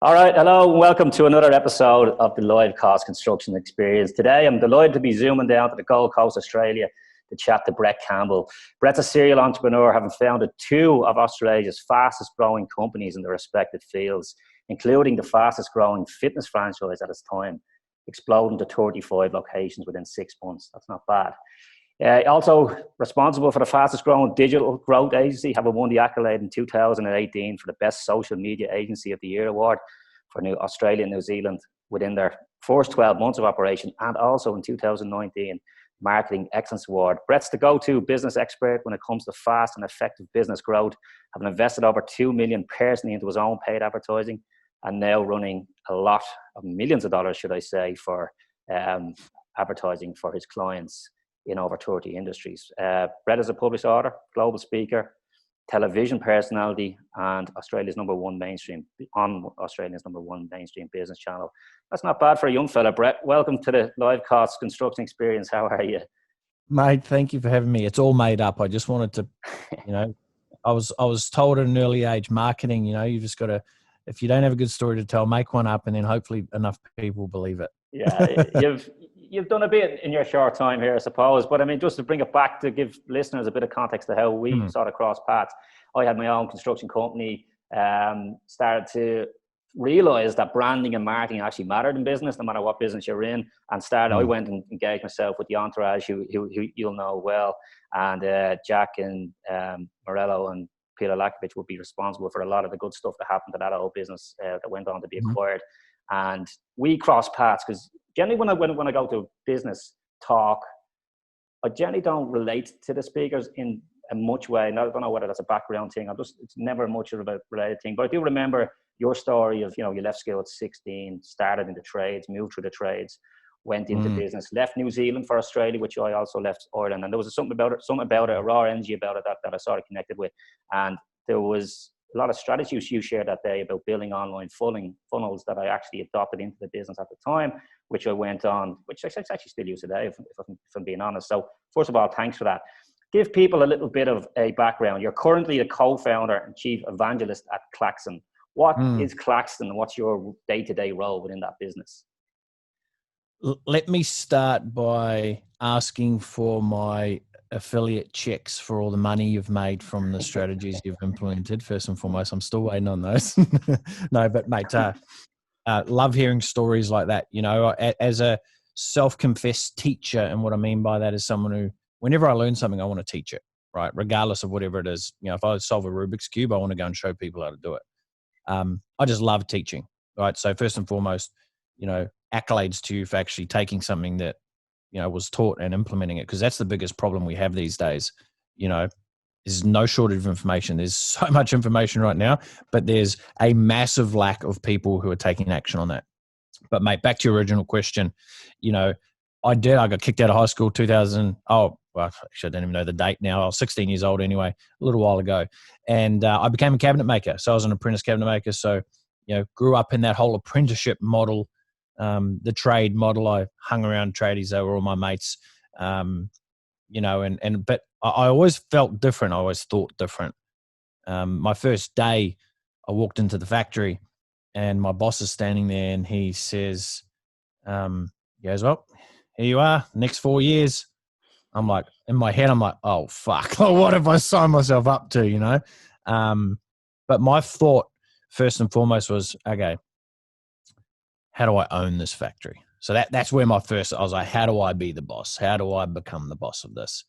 All right, hello, and welcome to another episode of the Live Cost Construction Experience. Today, I'm delighted to be zooming down to the Gold Coast, Australia, to chat to Brett Campbell. Brett's a serial entrepreneur, having founded two of Australia's fastest growing companies in their respective fields, including the fastest growing fitness franchise at its time, exploding to 35 locations within 6 months. That's not bad. Also responsible for the fastest growing digital growth agency, having won the accolade in 2018 for the Best Social Media Agency of the Year award for Australia and New Zealand within their first 12 months of operation, and also in 2019 Marketing Excellence Award. Brett's the go-to business expert when it comes to fast and effective business growth, having invested over $2 million personally into his own paid advertising, and now running a lot of millions of dollars, should I say, for advertising for his clients in over 30 industries. Brett is a published author, global speaker, television personality, and Australia's number one mainstream business channel. That's not bad for a young fella, Brett. Welcome to the Live Cost Construction Experience. How are you? Mate, thank you for having me. It's all made up. I just wanted to, I was told at an early age, marketing, you just got to, if you don't have a good story to tell, make one up, and then hopefully enough people believe it. Yeah, you've done a bit in your short time here, I suppose. But I mean, just to bring it back to give listeners a bit of context to how we sort of crossed paths. I had my own construction company, started to realize that branding and marketing actually mattered in business, no matter what business you're in. And I went and engaged myself with the entourage, who you'll know well, and Jack and Morello and Peter Lakovich would be responsible for a lot of the good stuff that happened to that old business that went on to be acquired. And we crossed paths because generally when I go to business talk, I generally don't relate to the speakers in a much way. And I don't know whether that's a background thing. It's never much of a related thing. But I do remember your story of, you left school at 16, started in the trades, moved through the trades, went into business, left New Zealand for Australia, which I also left Ireland. And there was something about it, a raw energy about it that I sort of connected with. And there was a lot of strategies you shared that day about building online funnels that I actually adopted into the business at the time, which I went on, which I actually still use today, if I'm being honest. So first of all, thanks for that. Give people a little bit of a background. You're currently the co-founder and chief evangelist at Claxon. What is Claxon, and what's your day-to-day role within that business? Let me start by asking for my affiliate checks for all the money you've made from the strategies you've implemented. First and foremost, I'm still waiting on those. No, but mate, love hearing stories like that. As a self-confessed teacher, and what I mean by that is someone who, whenever I learn something, I want to teach it, right? Regardless of whatever it is. If I solve a Rubik's Cube, I want to go and show people how to do it. I just love teaching, right? So first and foremost, accolades to you for actually taking something that was taught and implementing it, because that's the biggest problem we have these days. There's no shortage of information. There's so much information right now, but there's a massive lack of people who are taking action on that. But mate, back to your original question, I got kicked out of high school 2000. Oh, well, actually, I don't even know the date now. I was 16 years old anyway, a little while ago. And I became a cabinet maker. So I was an apprentice cabinet maker. So, grew up in that whole apprenticeship model, the trade model. I hung around tradies. They were all my mates, but I always felt different. I always thought different. My first day, I walked into the factory and my boss is standing there and he says, he goes, well, here you are, next 4 years. I'm like, in my head, I'm like, oh, fuck. What have I signed myself up to, But my thought, first and foremost, was, okay, how do I own this factory? So that's where I was like, how do I be the boss? How do I become the boss of this?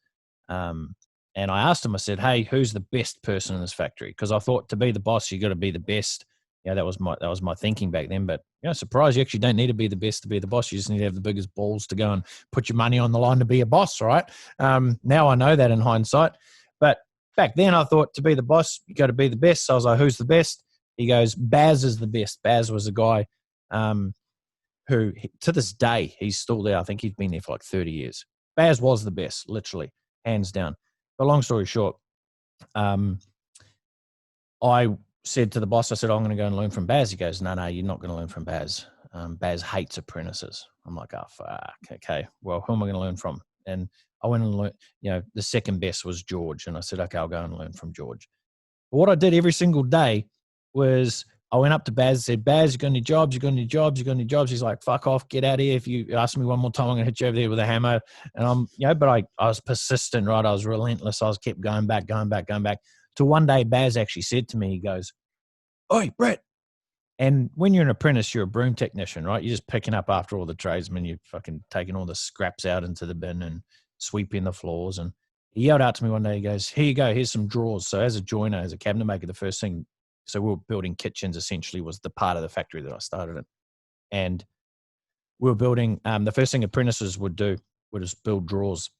And I asked him, I said, hey, who's the best person in this factory? Because I thought to be the boss, you got to be the best. That was my thinking back then. But surprise, you actually don't need to be the best to be the boss. You just need to have the biggest balls to go and put your money on the line to be a boss, right? Now I know that in hindsight. But back then I thought to be the boss, you got to be the best. So I was like, who's the best? He goes, Baz is the best. Baz was a guy who, to this day, he's still there. I think he's been there for like 30 years. Baz was the best, literally, hands down. But long story short, I said to the boss, I said, I'm going to go and learn from Baz. He goes, no, you're not going to learn from Baz. Baz hates apprentices. I'm like, oh, fuck. Okay, well, who am I going to learn from? And I went and learned, the second best was George. And I said, okay, I'll go and learn from George. But what I did every single day was I went up to Baz and said, Baz, you got any jobs? You got any jobs? You got any jobs? He's like, fuck off, get out of here. If you ask me one more time, I'm going to hit you over there with a hammer. And but I was persistent, right? I was relentless. I kept going back. Till one day, Baz actually said to me, he goes, "Oi, Brett." And when you're an apprentice, you're a broom technician, right? You're just picking up after all the tradesmen. You're fucking taking all the scraps out into the bin and sweeping the floors. And he yelled out to me one day, he goes, "Here you go, here's some drawers." So as a joiner, as a cabinet maker, the first thing, so we were building kitchens essentially was the part of the factory that I started in. And we were building, the first thing apprentices would do would just build drawers.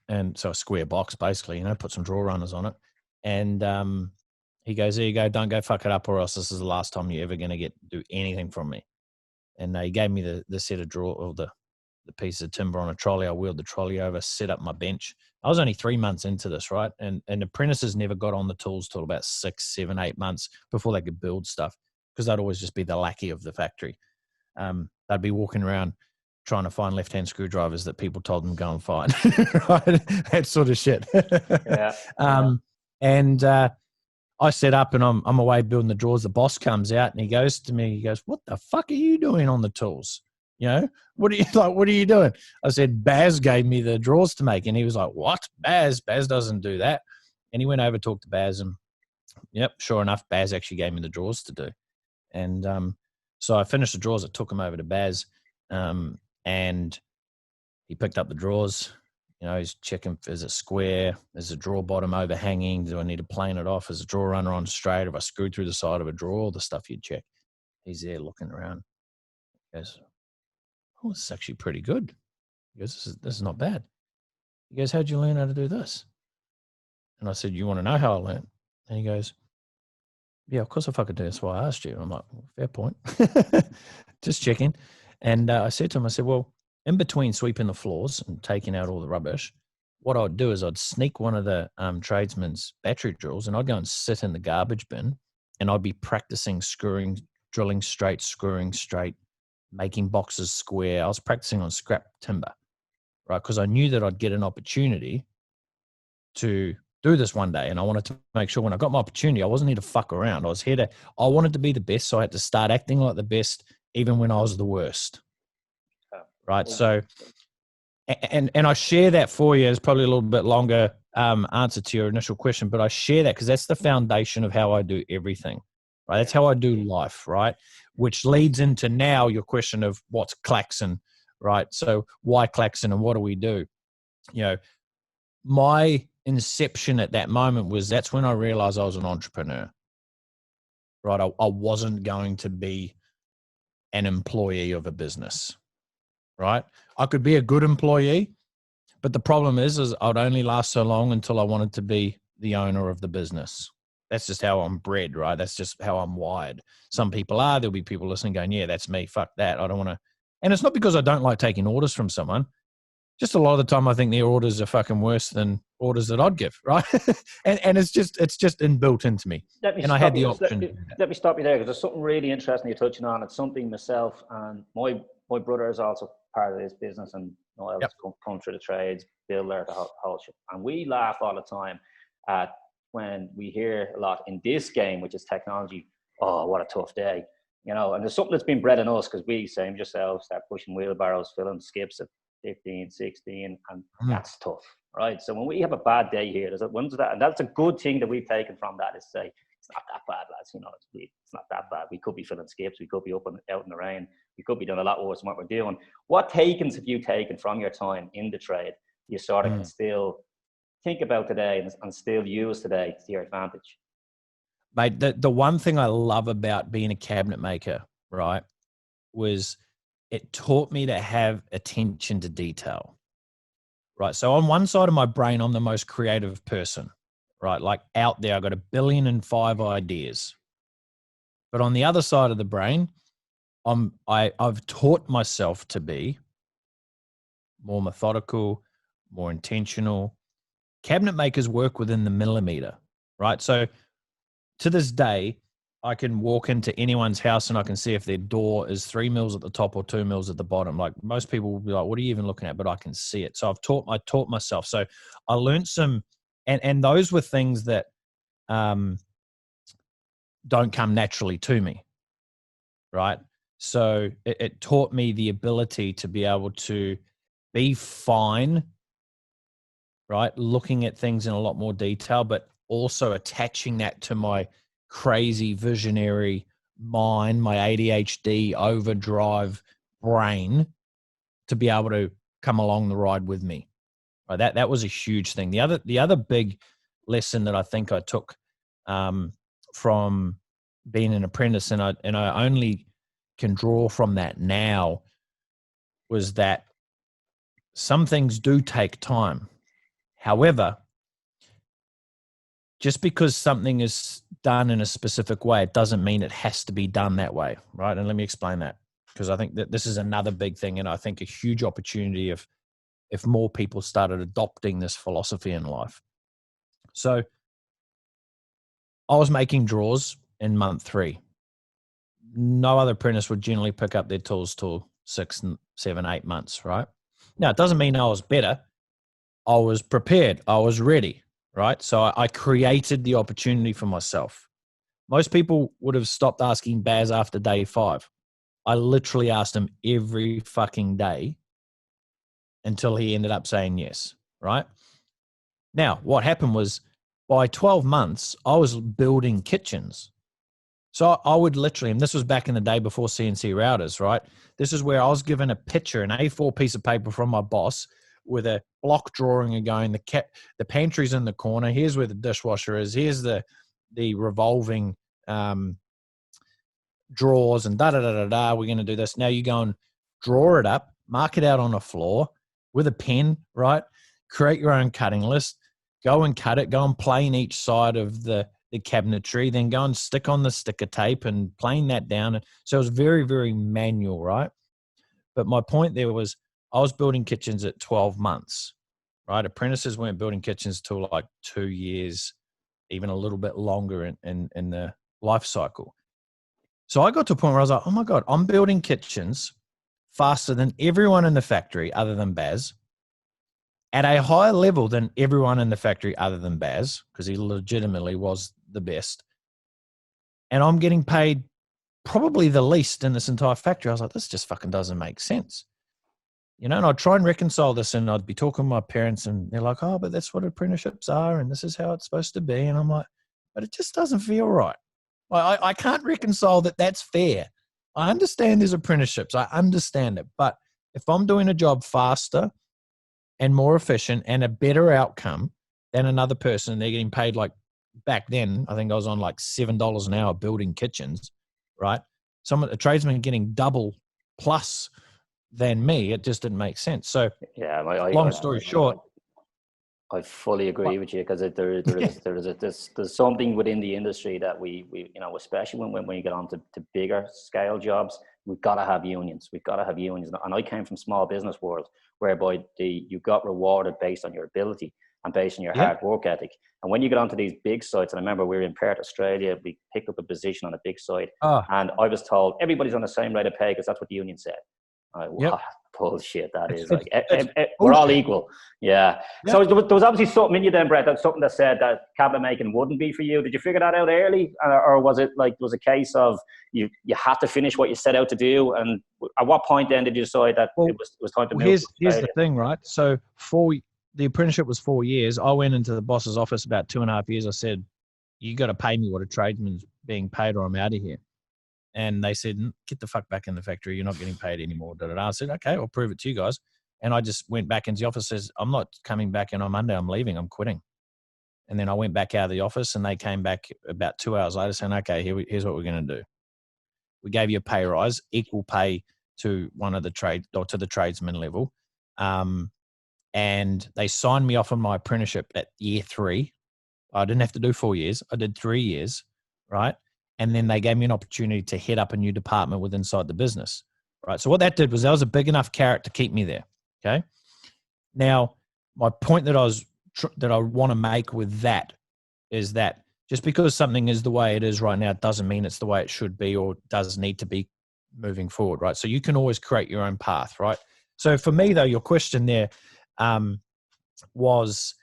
And so a square box, basically, put some drawer runners on it. And he goes, "There you go, don't go fuck it up or else this is the last time you're ever going to do anything from me." And he gave me the set of drawer, or the piece of timber on a trolley. I wheeled the trolley over, set up my bench. I was only 3 months into this, right? And apprentices never got on the tools till about 6, 7, 8 months before they could build stuff, because they'd always just be the lackey of the factory. They'd be walking around trying to find left-hand screwdrivers that people told them go and find, right? That sort of shit. And I set up and I'm away building the drawers. The boss comes out and he goes to me, he goes, "What the fuck are you doing on the tools? What are you doing?" I said, "Baz gave me the drawers to make." And he was like, "What? Baz doesn't do that." And he went over, talked to Baz, and yep, sure enough, Baz actually gave me the drawers to do. And so I finished the drawers. I took them over to Baz, and he picked up the drawers. He's checking, is it square? Is the drawer bottom overhanging? Do I need to plane it off? Is the drawer runner on straight? If I screwed through the side of a drawer, all the stuff you'd check. He's there looking around. He goes, "Oh, this is actually pretty good." He goes, this is not bad. He goes, "How'd you learn how to do this?" And I said, "You want to know how I learned?" And he goes, "Yeah, of course I fucking do. That's why I asked you." I'm like, "Well, fair point." Just checking. And I said to him, I said, "Well, in between sweeping the floors and taking out all the rubbish, what I'd do is I'd sneak one of the tradesmen's battery drills and I'd go and sit in the garbage bin and I'd be practicing drilling straight, screwing straight, making boxes square. I was practicing on scrap timber, right? Because I knew that I'd get an opportunity to do this one day. And I wanted to make sure when I got my opportunity, I wasn't here to fuck around. I wanted to be the best. So I had to start acting like the best, even when I was the worst. Right. So, and I share that for you. It's probably a little bit longer answer to your initial question, but I share that because that's the foundation of how I do everything. Right. That's how I do life. Right. Which leads into now your question of what's Klaxon. Right. So why Klaxon and what do we do? My inception at that moment was that's when I realized I was an entrepreneur. Right. I wasn't going to be an employee of a business. Right. I could be a good employee, but the problem is I'd only last so long until I wanted to be the owner of the business. That's just how I'm bred, right? That's just how I'm wired. Some people are. There'll be people listening going, "Yeah, that's me. Fuck that. I don't want to." And it's not because I don't like taking orders from someone. Just a lot of the time I think their orders are fucking worse than orders that I'd give, right? and it's just inbuilt into me. And I had the option. Let me stop you there because there's something really interesting you're touching on. It's something myself and my brother is also part of this business, and I was come through the trades, builder, the whole shit. And we laugh all the time at when we hear a lot in this game, which is technology. "Oh, what a tough day." And there's something that's been bred in us because we, same as yourselves, start pushing wheelbarrows, filling skips at 15, 16, and that's tough, right? So when we have a bad day here, and that's a good thing that we've taken from that, is say, it's not that bad, lads. It's not that bad. We could be filling skips. We could be out in the rain. We could be doing a lot worse than what we're doing. What takings have you taken from your time in the trade you sort of can still think about today and still use today to your advantage? Mate, the one thing I love about being a cabinet maker, right, was it taught me to have attention to detail, right? So on one side of my brain, I'm the most creative person, right? Like out there, I've got 1,000,000,005 ideas. But on the other side of the brain, I've taught myself to be more methodical, more intentional. Cabinet makers work within the millimeter, right? So to this day, I can walk into anyone's house and I can see if their door is 3 mils at the top or 2 mils at the bottom. Like most people will be like, "What are you even looking at?" But I can see it. So I taught myself. So I learned some, and those were things that don't come naturally to me, right? So it taught me the ability to be able to be fine, right? Looking at things in a lot more detail, but also attaching that to my crazy visionary mind, my ADHD overdrive brain, to be able to come along the ride with me. Right? That was a huge thing. The other big lesson that I think I took from being an apprentice, and I only can draw from that now, was that some things do take time. However, just because something is done in a specific way, it doesn't mean it has to be done that way, right? And let me explain that, because I think that this is another big thing, and I think a huge opportunity if more people started adopting this philosophy in life. So I was making draws in month 3. No other apprentice would generally pick up their tools till 6, 7, 8 months, right? Now, it doesn't mean I was better. I was prepared. I was ready, right? So I created the opportunity for myself. Most people would have stopped asking Baz after day 5. I literally asked him every fucking day until he ended up saying yes, right? Now, what happened was, by 12 months, I was building kitchens. So I would literally, and this was back in the day before CNC routers, right? This is where I was given a picture, an A4 piece of paper from my boss with a block drawing going, the pantry's in the corner. Here's where the dishwasher is. Here's the revolving drawers and da-da-da-da-da. We're going to do this. Now you go and draw it up, mark it out on the floor with a pen, right? Create your own cutting list. Go and cut it. Go and plane each side of the cabinetry. Then go and stick on the sticker tape and plane that down. So it was very, very manual, right? But my point there was, I was building kitchens at 12 months, right? Apprentices weren't building kitchens till like 2 years, even a little bit longer in the life cycle. So I got to a point where I was like, oh my God, I'm building kitchens faster than everyone in the factory other than Baz, at a higher level than everyone in the factory other than Baz, because he legitimately was the best. And I'm getting paid probably the least in this entire factory. I was like, this just fucking doesn't make sense. You know, and I'd try and reconcile this, and I'd be talking to my parents, and they're like, oh, but that's what apprenticeships are, and this is how it's supposed to be. And I'm like, but it just doesn't feel right. I can't reconcile that that's fair. I understand there's apprenticeships. I understand it. But if I'm doing a job faster and more efficient and a better outcome than another person, and they're getting paid, like back then, I think I was on like $7 an hour building kitchens, right? A tradesman getting double plus than me, it just didn't make sense. So yeah, long story short, I fully agree with you, because there's something within the industry that we you know, especially when you get on to bigger scale jobs, we've got to have unions. We've got to have unions. And I came from small business world, whereby you got rewarded based on your ability and based on your hard work ethic. And when you get onto these big sites, and I remember we were in Perth, Australia, we picked up a position on a big site, and I was told everybody's on the same rate of pay because that's what the union said. What bullshit that is. Like, we're all equal. Yeah. So there was obviously something in you then, Brett, that's something that said that cabinet making wouldn't be for you. Did you figure that out early? Or was it like, was a case of you had to finish what you set out to do? And at what point then did you decide that it was time to move? Here's the thing, right? So the apprenticeship was 4 years. I went into the boss's office about 2.5 years. I said, you got to pay me what a tradesman's being paid, or I'm out of here. And they said, get the fuck back in the factory. You're not getting paid anymore. I said, okay, I'll prove it to you guys. And I just went back into the office, says, I'm not coming back in on Monday. I'm leaving. I'm quitting. And then I went back out of the office, and they came back about 2 hours later saying, okay, here's what we're going to do. We gave you a pay rise, equal pay to one of the trade, or to the tradesman level. And they signed me off on my apprenticeship at year 3. I didn't have to do 4 years. I did 3 years, right? And then they gave me an opportunity to head up a new department within inside the business, right? So what that did was, that was a big enough carrot to keep me there, okay? Now, my point that I want to make with that is that just because something is the way it is right now, it doesn't mean it's the way it should be or does need to be moving forward, right? So you can always create your own path, right? So for me, though, your question there was,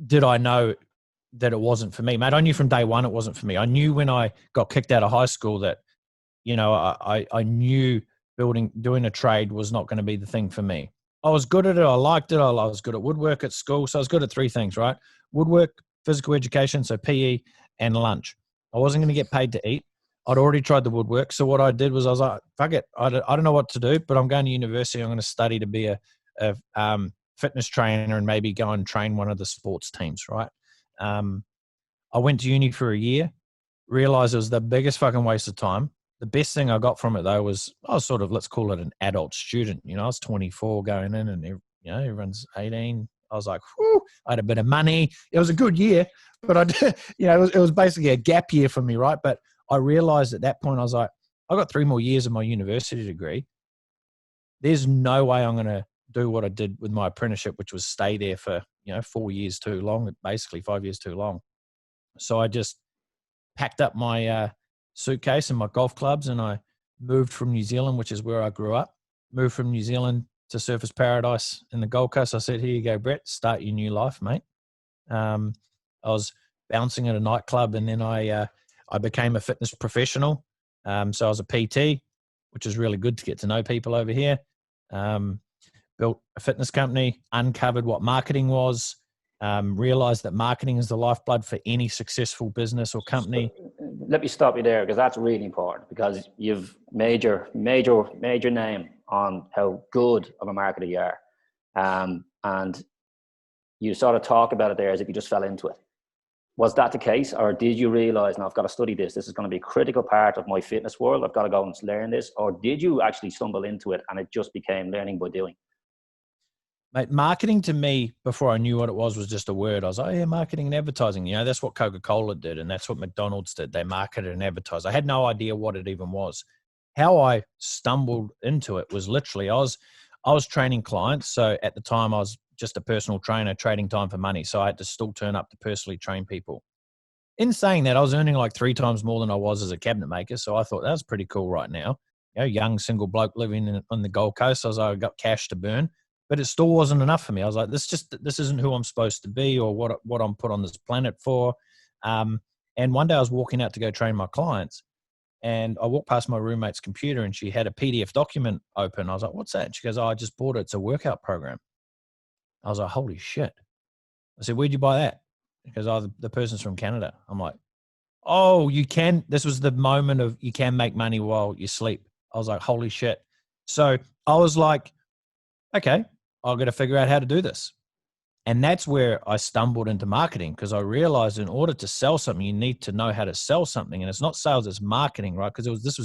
did I know that it wasn't for me, mate. I knew from day one it wasn't for me. I knew when I got kicked out of high school that, you know, I knew doing a trade was not going to be the thing for me. I was good at it. I liked it. I was good at woodwork at school. So I was good at three things, right? Woodwork, physical education, so PE, and lunch. I wasn't going to get paid to eat. I'd already tried the woodwork. So what I did was I was like, fuck it. I don't know what to do, but I'm going to university. I'm going to study to be a fitness trainer and maybe go and train one of the sports teams, right? I went to uni for a year, realized it was the biggest fucking waste of time. The best thing I got from it, though, was I was sort of, let's call it an adult student. You know, I was 24 going in and, you know, everyone's 18. I was like, whew, I had a bit of money. It was a good year, but I did, you know, it was basically a gap year for me, right? But I realized at that point, I was like, I got 3 more years of my university degree. There's no way I'm going to do what I did with my apprenticeship, which was stay there for, you know, 4 years too long, basically 5 years too long. So I just packed up my suitcase and my golf clubs, and I moved from New Zealand, which is where I grew up, moved from New Zealand to Surfers Paradise in the Gold Coast. I said, here you go, Brett, start your new life, mate. I was bouncing at a nightclub, and then I became a fitness professional. So I was a PT, which is really good to get to know people over here. Built a fitness company, uncovered what marketing was, realized that marketing is the lifeblood for any successful business or company. Let me stop you there, because that's really important, because you've major name on how good of a marketer you are. And you sort of talk about it there as if you just fell into it. Was that the case, or did you realize, now I've got to study this, this is going to be a critical part of my fitness world, I've got to go and learn this? Or did you actually stumble into it and it just became learning by doing? Mate, marketing to me, before I knew what it was just a word. I was like, yeah, marketing and advertising. You know, that's what Coca-Cola did, and that's what McDonald's did. They marketed and advertised. I had no idea what it even was. How I stumbled into it was literally, I was training clients. So at the time, I was just a personal trainer, trading time for money. So I had to still turn up to personally train people. In saying that, I was earning like 3 times more than I was as a cabinet maker. So I thought, that's pretty cool right now. You know, young single bloke living on the Gold Coast. I was like, I got cash to burn. But it still wasn't enough for me. I was like, this isn't who I'm supposed to be, or what I'm put on this planet for. And one day I was walking out to go train my clients, and I walked past my roommate's computer, and she had a PDF document open. I was like, what's that? And she goes, oh, I just bought it. It's a workout program. I was like, holy shit. I said, where'd you buy that? Because the person's from Canada. I'm like, oh, you can. This was the moment of you can make money while you sleep. I was like, holy shit. So I was like, okay, I've got to figure out how to do this. And that's where I stumbled into marketing, because I realized in order to sell something, you need to know how to sell something. And it's not sales, it's marketing, right? Because this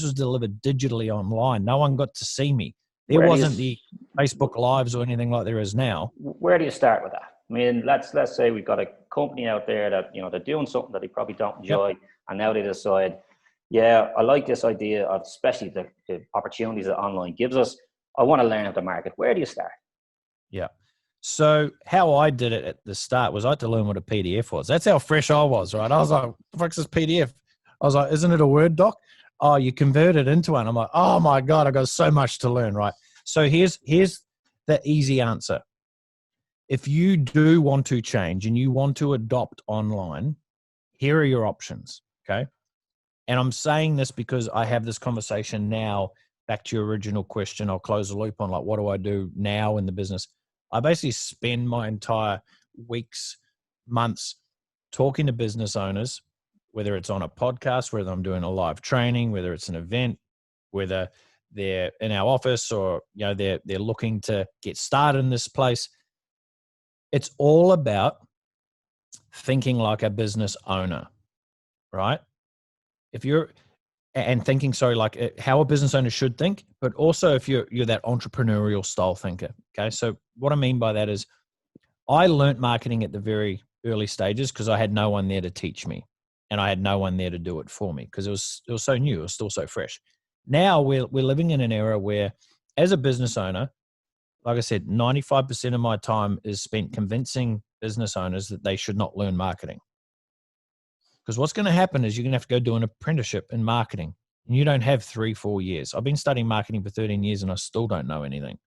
was delivered digitally online. No one got to see me. There wasn't the Facebook Lives or anything like there is now. Where do you start with that? I mean, let's say we've got a company out there that, you know, they're doing something that they probably don't enjoy. Yep. And now they decide, yeah, I like this idea of, especially the opportunities that online gives us. I want to learn how to market. Where do you start? Yeah. So how I did it at the start was I had to learn what a PDF was. That's how fresh I was, right? I was like, what the fuck's this PDF? I was like, isn't it a Word doc? Oh, you convert it into one. I'm like, oh my God, I got so much to learn, right? So here's the easy answer. If you do want to change and you want to adopt online, here are your options, okay? And I'm saying this because I have this conversation now. Back to your original question, I'll close the loop on like, what do I do now in the business? I basically spend my entire weeks, months talking to business owners, whether it's on a podcast, whether I'm doing a live training, whether it's an event, whether they're in our office or, you know, they're looking to get started in this place. It's all about thinking like a business owner, right? And thinking, like how a business owner should think, but also if you're that entrepreneurial style thinker. Okay. So what I mean by that is I learned marketing at the very early stages because I had no one there to teach me, and I had no one there to do it for me because it was so new. It was still so fresh. Now we're living in an era where, as a business owner, like I said, 95% of my time is spent convincing business owners that they should not learn marketing. Because what's going to happen is you're going to have to go do an apprenticeship in marketing. And you don't have 3-4 years. I've been studying marketing for 13 years and I still don't know anything,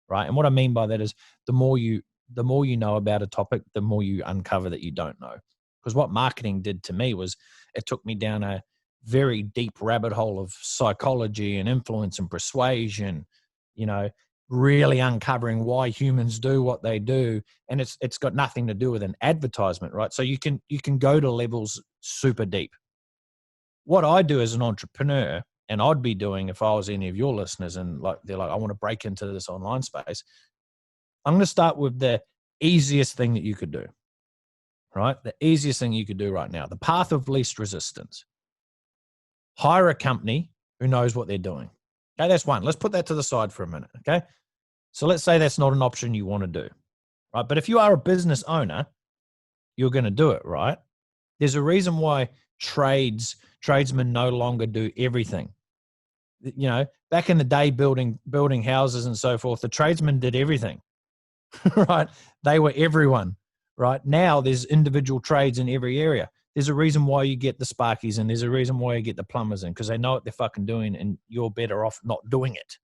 right? And what I mean by that is the more you the more you know about a topic, the more you uncover that you don't know. Because what marketing did to me was it took me down a very deep rabbit hole of psychology and influence and persuasion, really uncovering why humans do what they do. And it's got nothing to do with an advertisement, right? So you can go to levels super deep. What I do as an entrepreneur, and I'd be doing if I was any of your listeners and they're like, I want to break into this online space, I'm going to start with the easiest thing that you could do, right? The easiest thing you could do right now, the path of least resistance. Hire a company who knows what they're doing. Okay, that's one. Let's put that to the side for a minute, okay? So let's say that's not an option you want to do, right? But if you are a business owner, you're going to do it, right? There's a reason why tradesmen no longer do everything. Back in the day, building houses and so forth, the tradesmen did everything, right? They were everyone, right? Now there's individual trades in every area. There's a reason why you get the sparkies and there's a reason why you get the plumbers in, because they know what they're fucking doing and you're better off not doing it.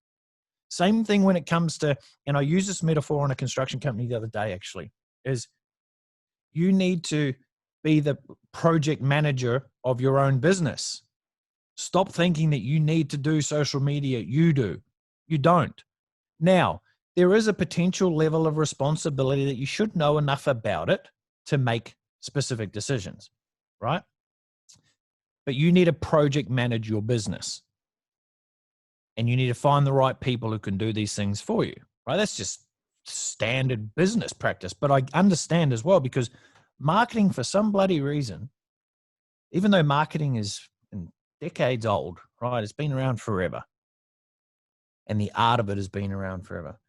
Same thing when it comes to, and I used this metaphor on a construction company the other day actually, is you need to be the project manager of your own business. Stop thinking that you need to do social media. You do. You don't. Now, there is a potential level of responsibility that you should know enough about it to make specific decisions, right? But you need to project manage your business. And you need to find the right people who can do these things for you, right? That's just standard business practice. But I understand as well, because marketing, for some bloody reason, even though marketing is decades old, right? It's been around forever. And the art of it has been around forever.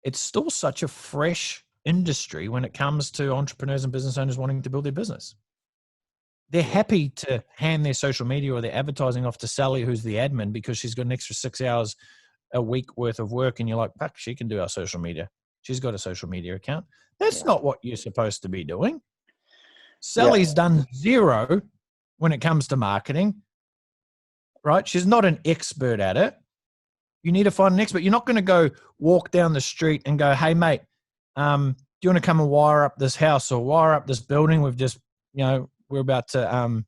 It's still such a fresh industry when it comes to entrepreneurs and business owners wanting to build their business. They're happy to hand their social media or their advertising off to Sally, who's the admin, because she's got an extra 6 hours a week worth of work. And you're like, fuck, she can do our social media. She's got a social media account. That's not what you're supposed to be doing. Sally's done zero when it comes to marketing, right? She's not an expert at it. You need to find an expert. You're not going to go walk down the street and go, hey, mate, do you want to come and wire up this house or wire up this building we've just, we're about to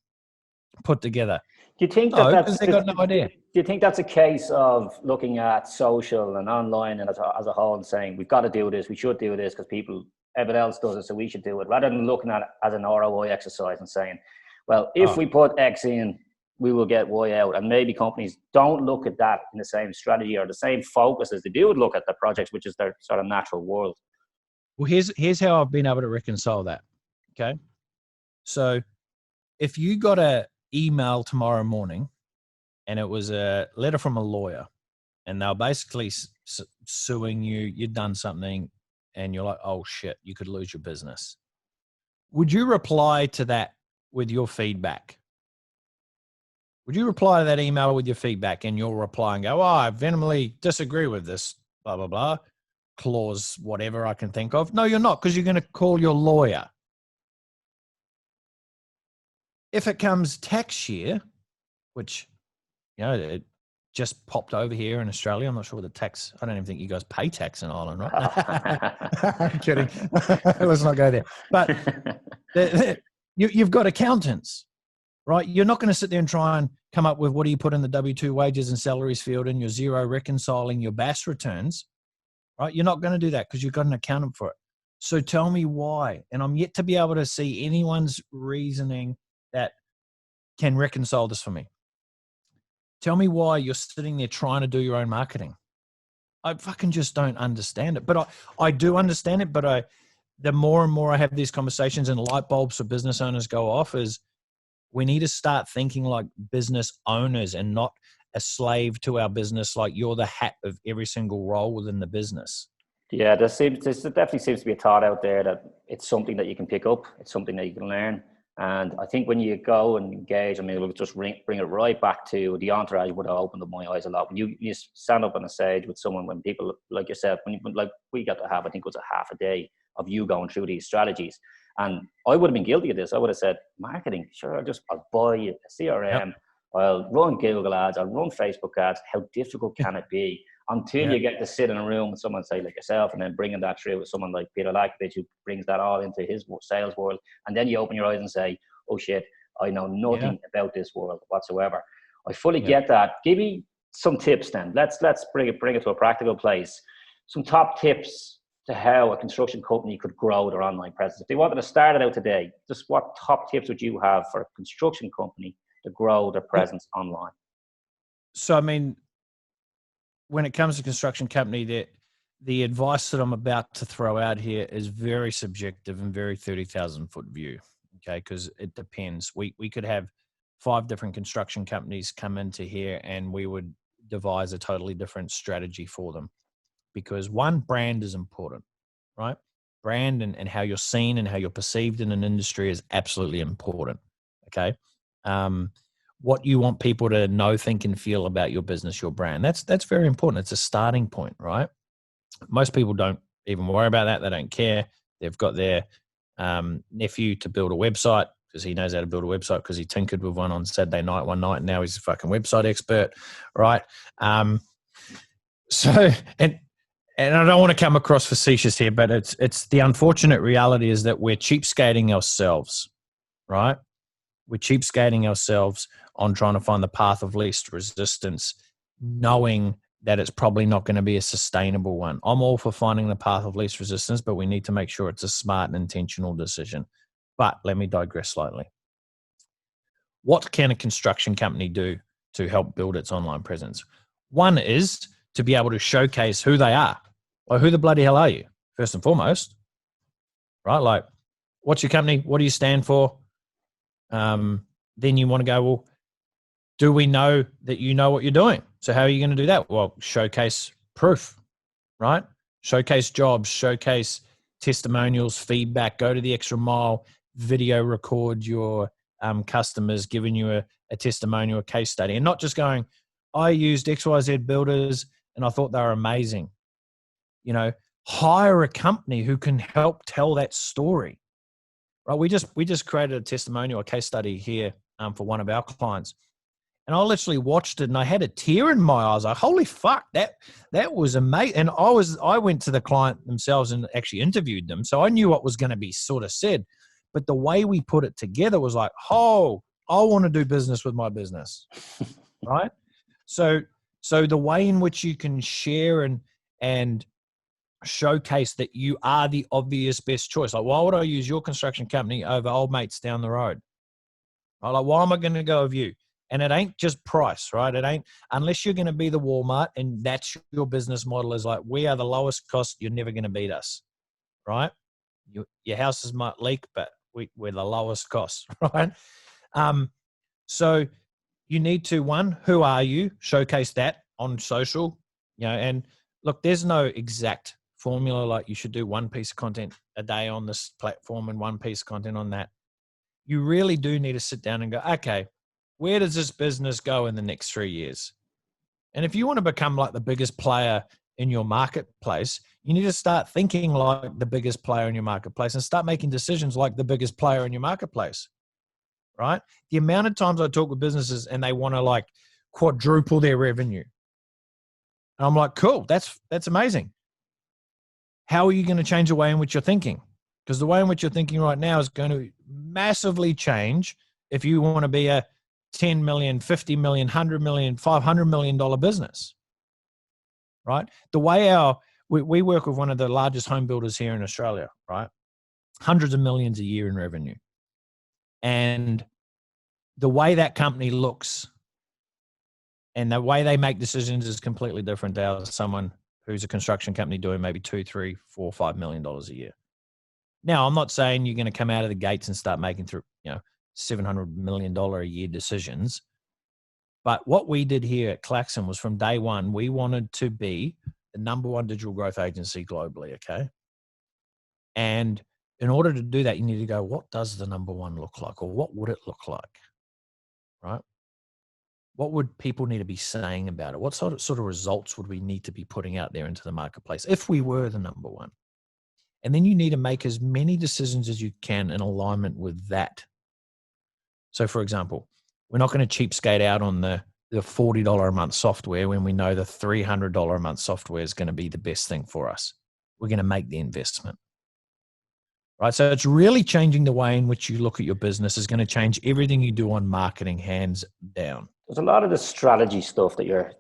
put together? Do you think they got no idea. Do you think that's a case of looking at social and online and as a whole and saying, we've got to do this, we should do this because everyone else does it, so we should do it, rather than looking at it as an ROI exercise and saying, well, if we put X in, we will get Y out. And maybe companies don't look at that in the same strategy or the same focus as they do look at the projects, which is their sort of natural world. Well, here's how I've been able to reconcile that. Okay. So if you got an email tomorrow morning and it was a letter from a lawyer and they're basically suing you, you've done something and you're like, oh shit, you could lose your business. Would you reply to that with your feedback? Would you reply to that email with your feedback and you'll reply and go, oh, I vehemently disagree with this, blah, blah, blah, clause, whatever I can think of? No, you're not, because you're going to call your lawyer. If it comes tax year, which, it just popped over here in Australia. I'm not sure what the tax, I don't even think you guys pay tax in Ireland, right? I'm kidding. Let's not go there. But you've got accountants. Right? You're not going to sit there and try and come up with what do you put in the W-2 wages and salaries field and your zero reconciling your BAS returns, right? You're not going to do that because you've got an accountant for it. So tell me why. And I'm yet to be able to see anyone's reasoning that can reconcile this for me. Tell me why you're sitting there trying to do your own marketing. I fucking just don't understand it. But I do understand it, but the more and more I have these conversations and light bulbs for business owners go off is, we need to start thinking like business owners and not a slave to our business, like you're the hat of every single role within the business. Yeah, there definitely seems to be a thought out there that it's something that you can pick up. It's something that you can learn. And I think when you go and engage, we'll just bring it right back to the entourage would have opened up my eyes a lot. When you stand up on a stage with someone, when people like yourself, like we got to have, I think it was a half a day of you going through these strategies. And I would have been guilty of this. I would have said, marketing, sure, I'll buy a CRM, I'll run Google ads, I'll run Facebook ads. How difficult can it be? until you get to sit in a room with someone, say like yourself, and then bringing that through with someone like Peter Lakovich, who brings that all into his sales world. And then you open your eyes and say, oh shit, I know nothing about this world whatsoever. I fully get that. Give me some tips then. Let's bring it to a practical place. Some top tips to how a construction company could grow their online presence. If they wanted to start it out today, just what top tips would you have for a construction company to grow their presence online? So, I mean, when it comes to construction company, the advice that I'm about to throw out here is very subjective and very 30,000 foot view. Okay. Because it depends. We could have 5 different construction companies come into here and we would devise a totally different strategy for them, because one, brand is important, right? Brand and how you're seen and how you're perceived in an industry is absolutely important. Okay. What you want people to know, think, and feel about your business, your brand. That's very important. It's a starting point, right? Most people don't even worry about that. They don't care. They've got their nephew to build a website because he knows how to build a website because he tinkered with one on Saturday night one night, and now he's a fucking website expert, right? So, and I don't want to come across facetious here, but it's the unfortunate reality is that we're cheapskating ourselves, right? We're cheapskating ourselves on trying to find the path of least resistance, knowing that it's probably not going to be a sustainable one. I'm all for finding the path of least resistance, but we need to make sure it's a smart and intentional decision. But let me digress slightly. What can a construction company do to help build its online presence? One is to be able to showcase who they are. Well, who the bloody hell are you, first and foremost, right? Like, what's your company? What do you stand for? Then you want to go, well, do we know that you know what you're doing? So how are you going to do that? Well, showcase proof, right? Showcase jobs, showcase testimonials, feedback, go to the extra mile, video record your customers giving you a testimonial, a case study, and not just going, I used XYZ builders and I thought they were amazing. You know, hire a company who can help tell that story. Right? We just created a testimonial, a case study here for one of our clients, and I literally watched it and I had a tear in my eyes. Like, holy fuck, that was amazing. And I went to the client themselves and actually interviewed them, so I knew what was going to be sort of said. But the way we put it together was like, oh, I want to do business with my business, right? So the way in which you can share and showcase that you are the obvious best choice. Like, why would I use your construction company over old mates down the road? Right? Like, why am I going to go with you? And it ain't just price, right? It ain't, unless you're going to be the Walmart and that's your business model is like, we are the lowest cost. You're never going to beat us, right? Your houses might leak, but we're the lowest cost, right? So you need to, one, who are you? Showcase that on social, you know, and look, there's no exact formula like you should do one piece of content a day on this platform and one piece of content on that. You really do need to sit down and go, okay, where does this business go in the next 3 years? And if you want to become like the biggest player in your marketplace, you need to start thinking like the biggest player in your marketplace and start making decisions like the biggest player in your marketplace, right? The amount of times I talk with businesses and they want to like quadruple their revenue. And I'm like, cool, that's amazing. How are you going to change the way in which you're thinking? Because the way in which you're thinking right now is going to massively change if you want to be a 10 million, 50 million, 100 million, $500 million business, right? The way we work with one of the largest home builders here in Australia, right? Hundreds of millions a year in revenue. And the way that company looks and the way they make decisions is completely different to someone who's a construction company doing maybe $2, $3, $4, $5 million a year. Now, I'm not saying you're going to come out of the gates and start making through, $700 million a year decisions. But what we did here at Claxon was from day one, we wanted to be the number one digital growth agency globally. Okay. And in order to do that, you need to go, what does the number one look like? Or what would it look like? Right? What would people need to be saying about it? What sort of results would we need to be putting out there into the marketplace if we were the number one? And then you need to make as many decisions as you can in alignment with that. So for example, we're not going to cheapskate out on the the $40 a month software when we know the $300 a month software is going to be the best thing for us? We're going to make the investment. Right. So it's really changing the way in which you look at your business is going to change everything you do on marketing, hands down. There's a lot of the strategy stuff that you're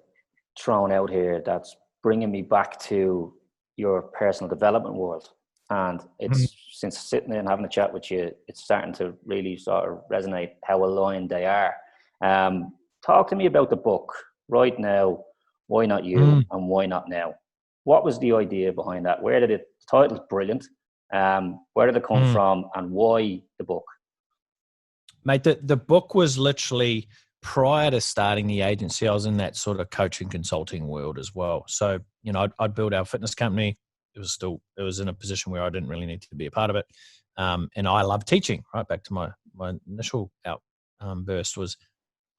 throwing out here that's bringing me back to your personal development world. And it's since sitting there and having a chat with you, it's starting to really sort of resonate how aligned they are. Talk to me about the book, Right Now, Why Not You, and Why Not Now? What was the idea behind that? Where did it, the title's brilliant. Where did it come from and why the book? Mate, the book was literally prior to starting the agency. I was in that sort of coaching consulting world as well. So, you know, I'd built our fitness company. It was in a position where I didn't really need to be a part of it. And I love teaching, right? Back to my initial burst was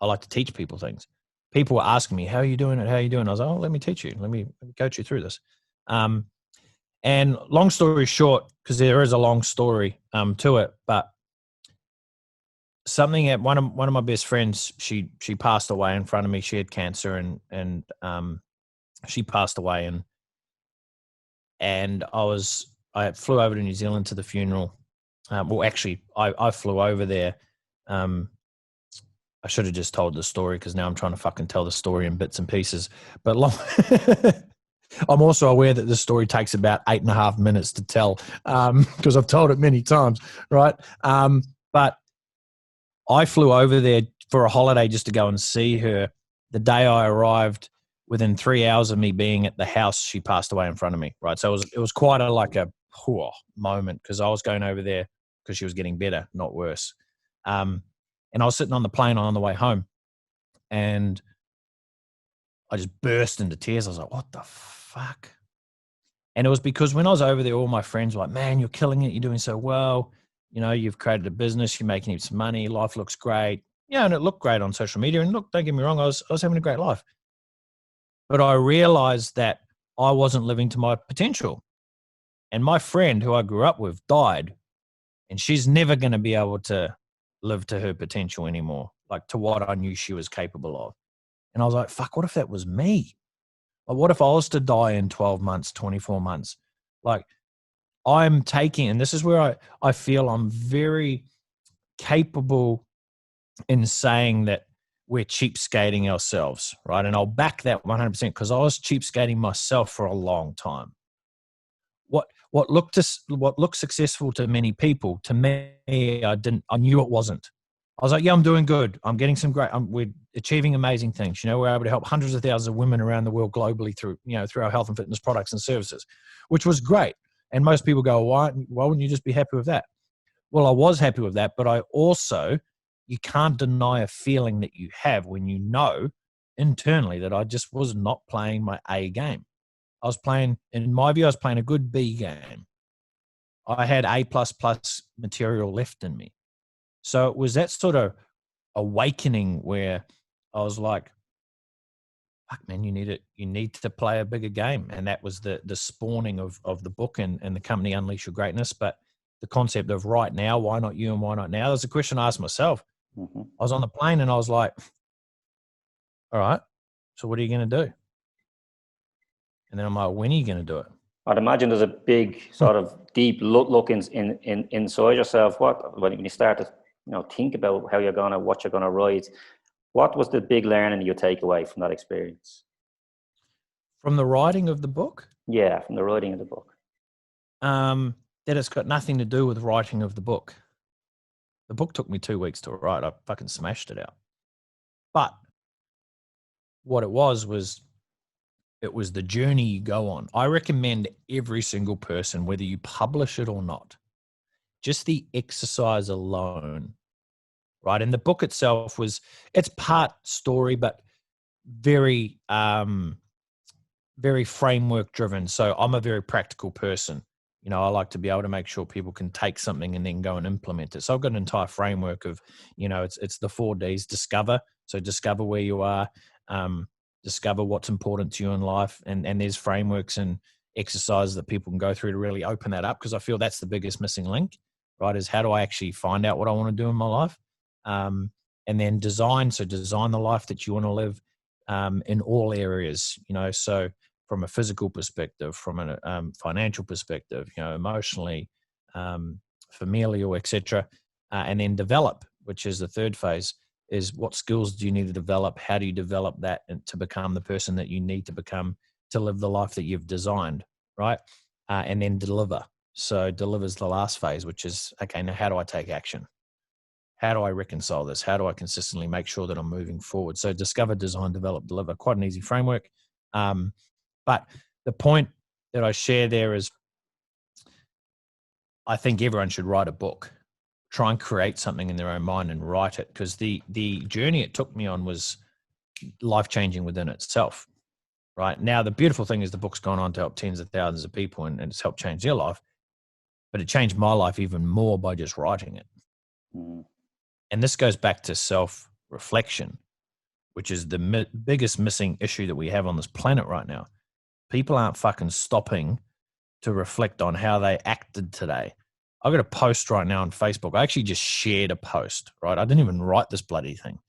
I like to teach people things. People were asking me, how are you doing it? How are you doing? I was like, oh, let me teach you. Let me coach you through this. And long story short, because there is a long story to it, but something at one of my best friends, she passed away in front of me. She had cancer and she passed away and I flew over to New Zealand to the funeral. Well, actually, I flew over there. I should have just told the story because now I'm trying to fucking tell the story in bits and pieces. But I'm also aware that this story takes about 8.5 minutes to tell because I've told it many times, right? But I flew over there for a holiday just to go and see her. The day I arrived, within 3 hours of me being at the house, she passed away in front of me, right? So it was quite a moment because I was going over there because she was getting better, not worse. And I was sitting on the plane on the way home and I just burst into tears. I was like, what the fuck? And it was because when I was over there, all my friends were like, man, you're killing it. You're doing so well. You know, you've created a business. You're making heaps of money. Life looks great. Yeah, and it looked great on social media. And look, don't get me wrong, I was having a great life. But I realized that I wasn't living to my potential. And my friend who I grew up with died. And she's never going to be able to live to her potential anymore, like to what I knew she was capable of. And I was like, fuck, what if that was me? Like, what if I was to die in 12 months, 24 months? Like I'm taking, and this is where I feel I'm very capable in saying that we're cheapskating ourselves, right? And I'll back that 100% because I was cheapskating myself for a long time. What looked successful to many people, to me, I knew it wasn't. I was like, yeah, I'm doing good. I'm getting some we're achieving amazing things. You know, we're able to help hundreds of thousands of women around the world globally through our health and fitness products and services, which was great. And most people go, why wouldn't you just be happy with that? Well, I was happy with that, but you can't deny a feeling that you have when you know internally that I just was not playing my A game. In my view, I was playing a good B game. I had A++ material left in me. So it was that sort of awakening where I was like, fuck man, you need to play a bigger game. And that was the spawning of the book and the company Unleash Your Greatness. But the concept of right now, why not you and why not now? There's a question I asked myself. Mm-hmm. I was on the plane and I was like, all right, so what are you going to do? And then I'm like, when are you going to do it? I'd imagine there's a big sort of deep look inside yourself. When you start to think about what you're gonna write, what was the big learning you take away from that experience? From the writing of the book? Yeah, from the writing of the book. That it's got nothing to do with writing of the book. The book took me 2 weeks to write. I fucking smashed it out. But what it was it was the journey you go on. I recommend every single person, whether you publish it or not, just the exercise alone, right? And the book itself it's part story, but very, very framework driven. So I'm a very practical person. I like to be able to make sure people can take something and then go and implement it. So I've got an entire framework of, it's the 4 Ds. Discover. So discover where you are, discover what's important to you in life. And there's frameworks and exercises that people can go through to really open that up. Because I feel that's the biggest missing link, right? Is how do I actually find out what I want to do in my life? and then design. So design the life that you want to live in all areas, so from a physical perspective, from a financial perspective, emotionally, familial, etc. And then develop, which is the third phase, is what skills do you need to develop? How do you develop that and to become the person that you need to become to live the life that you've designed, right? And then deliver. So deliver is the last phase, which is, okay, now how do I take action? How do I reconcile this? How do I consistently make sure that I'm moving forward? So discover, design, develop, deliver, quite an easy framework. But the point that I share there is, I think everyone should write a book, try and create something in their own mind and write it. Because the journey it took me on was life-changing within itself, right? Now, the beautiful thing is the book's gone on to help tens of thousands of people and it's helped change their life, but it changed my life even more by just writing it. Mm. And this goes back to self-reflection, which is the biggest missing issue that we have on this planet right now. People aren't fucking stopping to reflect on how they acted today. I got a post right now on Facebook. I actually just shared a post, right? I didn't even write this bloody thing.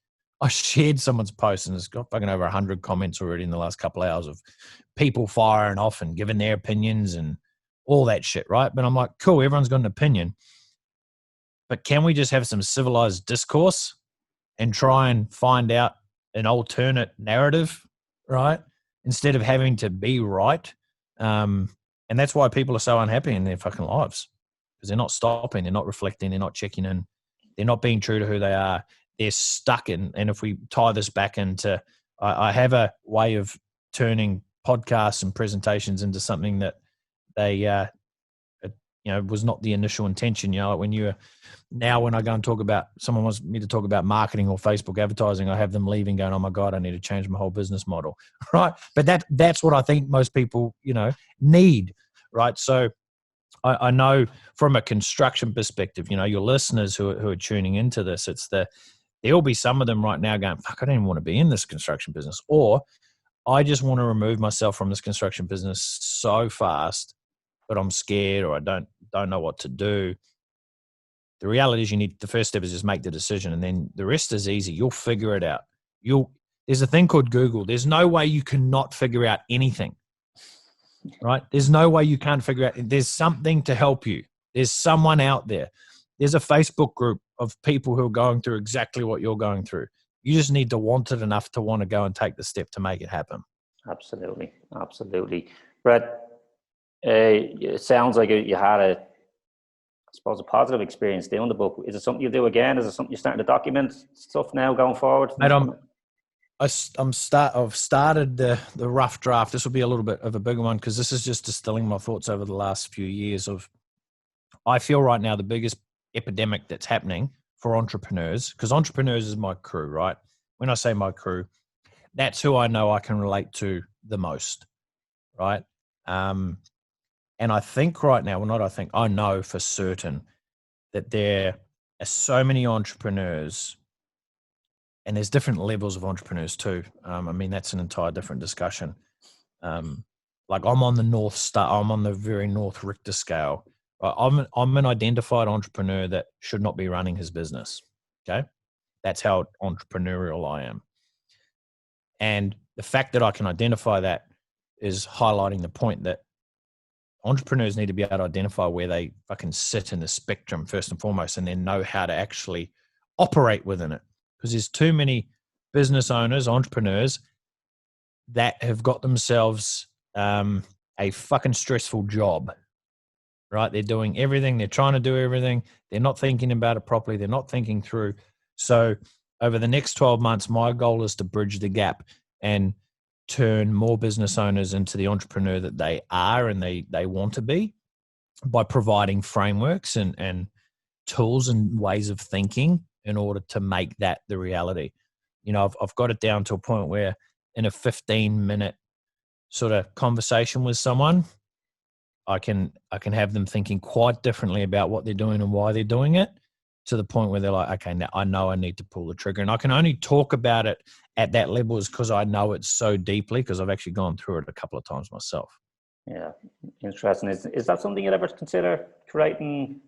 I shared someone's post and it's got fucking over 100 comments already in the last couple of hours of people firing off and giving their opinions and all that shit, right? But I'm like, cool, everyone's got an opinion. But can we just have some civilized discourse and try and find out an alternate narrative, right? Instead of having to be right. And that's why people are so unhappy in their fucking lives, because they're not stopping, they're not reflecting, they're not checking in, they're not being true to who they are. They're stuck in. And if we tie this back into, I have a way of turning podcasts and presentations into something that they, was not the initial intention. When I go and talk about, someone wants me to talk about marketing or Facebook advertising, I have them leaving going, oh my God, I need to change my whole business model. Right. But that's what I think most people, need. Right. So I know from a construction perspective, your listeners who are tuning into this, there'll be some of them right now going, fuck, I don't even want to be in this construction business. Or I just want to remove myself from this construction business so fast, but I'm scared or I don't know what to do. The reality is the first step is just make the decision, and then the rest is easy. You'll figure it out. There's a thing called Google. There's no way you cannot figure out anything, right? There's no way you can't figure out. There's something to help you. There's someone out there. There's a Facebook group of people who are going through exactly what you're going through. You just need to want it enough to want to go and take the step to make it happen. Absolutely. Absolutely. Brett, it sounds like you had a positive experience doing the book. Is it something you do again? Is it something you're starting to document stuff now going forward? I've started the rough draft. This will be a little bit of a bigger one because this is just distilling my thoughts over the last few years I feel right now the biggest epidemic that's happening for entrepreneurs, because entrepreneurs is my crew, right? When I say my crew, that's who I know I can relate to the most, right? And I think right now, I know for certain that there are so many entrepreneurs, and there's different levels of entrepreneurs too. That's an entire different discussion. Like I'm on the very North Richter scale. I'm an identified entrepreneur that should not be running his business. Okay. That's how entrepreneurial I am. And the fact that I can identify that is highlighting the point that entrepreneurs need to be able to identify where they fucking sit in the spectrum first and foremost, and then know how to actually operate within it. Because there's too many business owners, entrepreneurs that have got themselves a fucking stressful job, right? They're doing everything. They're trying to do everything. They're not thinking about it properly. They're not thinking through. So over the next 12 months, my goal is to bridge the gap and turn more business owners into the entrepreneur that they are and they want to be by providing frameworks and tools and ways of thinking in order to make that the reality. I've got it down to a point where in a 15-minute sort of conversation with someone, I can have them thinking quite differently about what they're doing and why they're doing it, to the point where they're like, okay, now I know I need to pull the trigger. And I can only talk about it at that level is because I know it so deeply, because I've actually gone through it a couple of times myself. Yeah, interesting. Is that something you'd ever consider creating?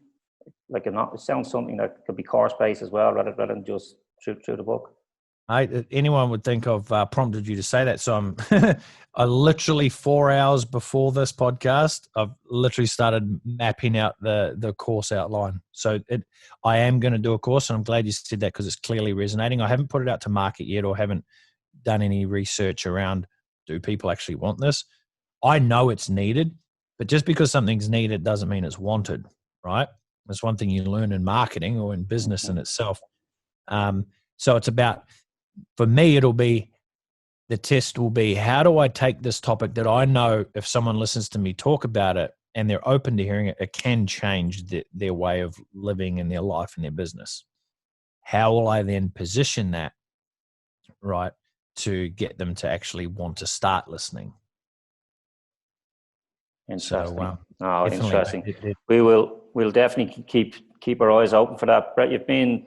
It sounds something that could be course-based as well, rather than just through the book. Anyone would think I've prompted you to say that. So I literally 4 hours before this podcast, I've literally started mapping out the course outline. So I am going to do a course, and I'm glad you said that because it's clearly resonating. I haven't put it out to market yet, or haven't done any research around, do people actually want this? I know it's needed, but just because something's needed doesn't mean it's wanted, right? That's one thing you learn in marketing or in business in itself. So it's about, for me, the test will be, how do I take this topic that I know if someone listens to me talk about it and they're open to hearing it, it can change their way of living in their life and their business. How will I then position that, right, to get them to actually want to start listening? Interesting. So, interesting. We'll definitely keep our eyes open for that. Brett, you've been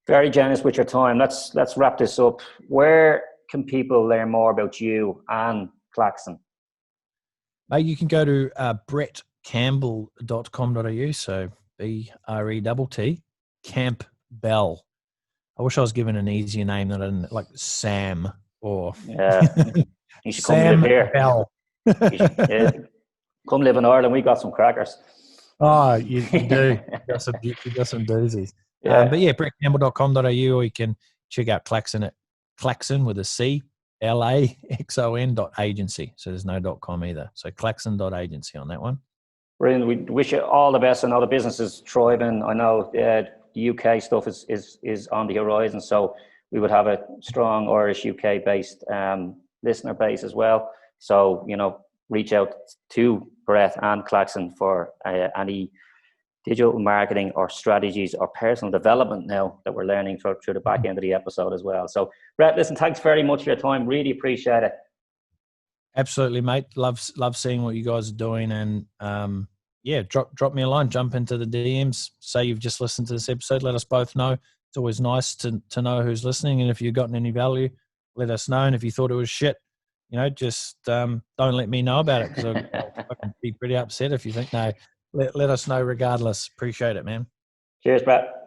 very generous with your time. Let's wrap this up. Where can people learn more about you and Claxon? You can go to brettcampbell.com.au. So BRETT Campbell. I wish I was given an easier name than like Sam or you should Sam come live here. Bell. Come live in Ireland. We got some crackers. Oh, you do. You got some doozies. Yeah. But yeah, brettcampbell.com.au, or you can check out Claxon at Claxon with a C, LAXON.agency. So there's no .com either. So Claxon.agency on that one. Brilliant. We wish you all the best. I know the business is thriving. I know the UK stuff is on the horizon. So we would have a strong Irish UK based listener base as well. So, reach out to Brett and Claxon for any digital marketing or strategies or personal development now that we're learning through the back end of the episode as well. So Brett, listen, thanks very much for your time. Really appreciate it. Absolutely, mate. Love seeing what you guys are doing. And drop me a line, jump into the DMs, say you've just listened to this episode. Let us both know. It's always nice to know who's listening. And if you've gotten any value, let us know. And if you thought it was shit, just don't let me know about it, because I can be pretty upset if you think no. Let us know regardless. Appreciate it, man. Cheers, Brett.